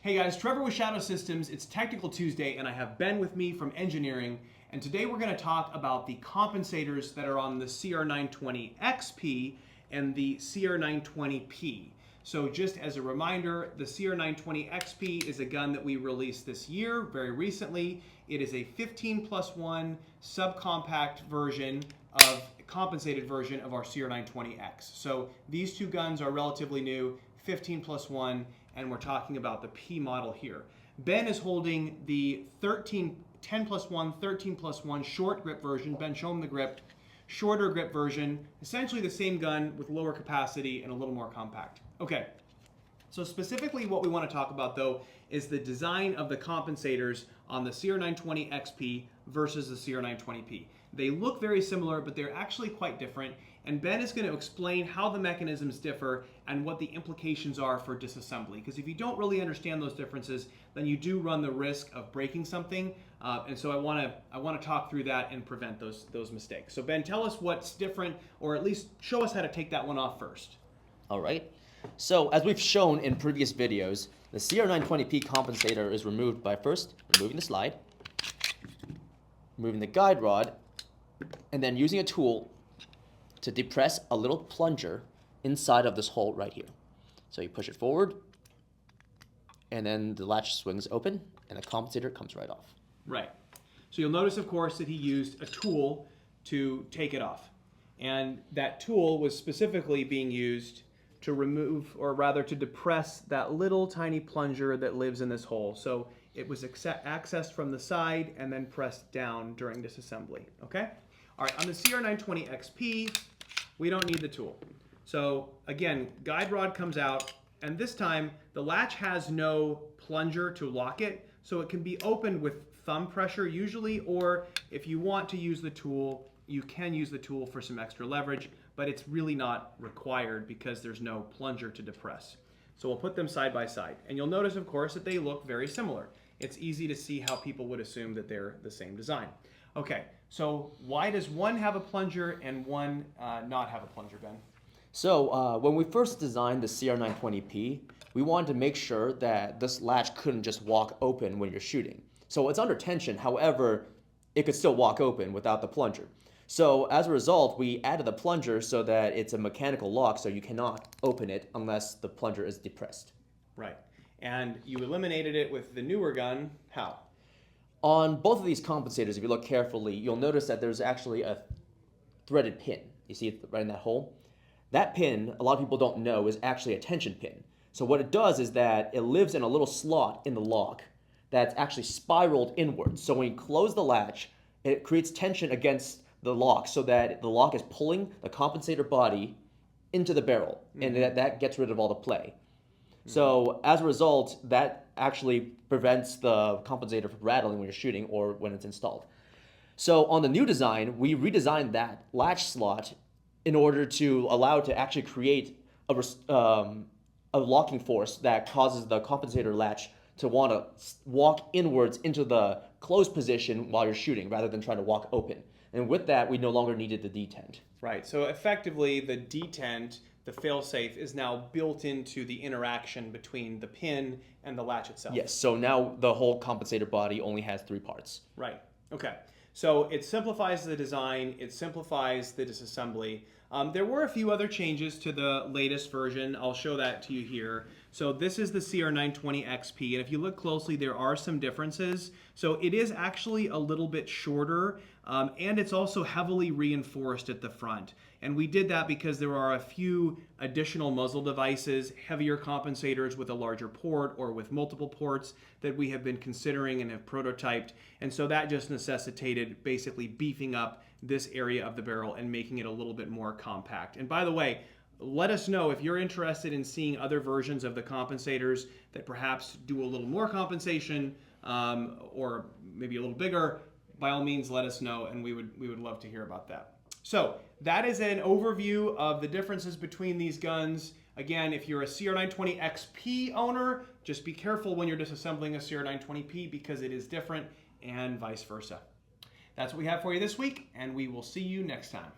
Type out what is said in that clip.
Hey guys, Trevor with Shadow Systems. It's Technical Tuesday and I have Ben with me from engineering, and today we're going to talk about the compensators that are on the CR920XP and the CR920P. So just as a reminder, the CR920XP is a gun that we released this year, very recently. It is a 15+1 subcompact version of compensated version of our CR920X. So these two guns are relatively new, 15+1, and we're talking about the P model here. Ben is holding the 10+1, 13+1 short grip version. Ben, show him the grip. Shorter grip version, essentially the same gun with lower capacity and a little more compact. Okay, so specifically what we want to talk about though is the design of the compensators on the CR920XP versus the CR920P. They look very similar, but they're actually quite different. And Ben is going to explain how the mechanisms differ and what the implications are for disassembly. Because if you don't really understand those differences, then you do run the risk of breaking something. And so I want to talk through that and prevent those mistakes. So Ben, tell us what's different, or at least show us how to take that one off first. All right. So as we've shown in previous videos, the CR920P compensator is removed by first removing the slide, removing the guide rod, and then using a tool to depress a little plunger inside of this hole right here. So you push it forward, and then the latch swings open, and the compensator comes right off. Right. So you'll notice, of course, that he used a tool to take it off. And that tool was specifically being used to remove, or rather to depress, that little tiny plunger that lives in this hole. So it was accessed from the side and then pressed down during disassembly. Okay? All right, on the CR920XP, we don't need the tool. So again, guide rod comes out, and this time the latch has no plunger to lock it, so it can be opened with thumb pressure usually, or if you want to use the tool, you can use the tool for some extra leverage, but it's really not required because there's no plunger to depress. So we'll put them side by side, and you'll notice, of course, that they look very similar. It's easy to see how people would assume that they're the same design. Okay, so why does one have a plunger and one not have a plunger, Ben? So when we first designed the CR920P, we wanted to make sure that this latch couldn't just walk open when you're shooting. So it's under tension, however, it could still walk open without the plunger. So as a result, we added the plunger so that it's a mechanical lock, so you cannot open it unless the plunger is depressed. Right. And you eliminated it with the newer gun. How? On both of these compensators, if you look carefully, you'll notice that there's actually a threaded pin. You see it right in that hole? That pin, a lot of people don't know, is actually a tension pin. So what it does is that it lives in a little slot in the lock that's actually spiraled inwards. So when you close the latch, it creates tension against the lock so that the lock is pulling the compensator body into the barrel, and that gets rid of all the play. So as a result, that actually prevents the compensator from rattling when you're shooting or when it's installed. So on the new design, we redesigned that latch slot in order to allow it to actually create a locking force that causes the compensator latch to want to walk inwards into the closed position while you're shooting rather than trying to walk open. And with that, we no longer needed the detent. Right, so effectively the detent, the failsafe, is now built into the interaction between the pin and the latch itself. Yes, so now the whole compensator body only has 3 parts. Right, okay. So it simplifies the design, it simplifies the disassembly. There were a few other changes to the latest version. I'll show that to you here. So this is the CR920XP, and if you look closely, there are some differences. So it is actually a little bit shorter, and it's also heavily reinforced at the front. And we did that because there are a few additional muzzle devices, heavier compensators with a larger port or with multiple ports that we have been considering and have prototyped. And so that just necessitated basically beefing up this area of the barrel and making it a little bit more compact. And by the way, let us know if you're interested in seeing other versions of the compensators that perhaps do a little more compensation or maybe a little bigger. By all means, let us know, and we would love to hear about that. So that is an overview of the differences between these guns. Again, if you're a CR920XP owner, just be careful when you're disassembling a CR920P because it is different, and vice versa. That's what we have for you this week, and we will see you next time.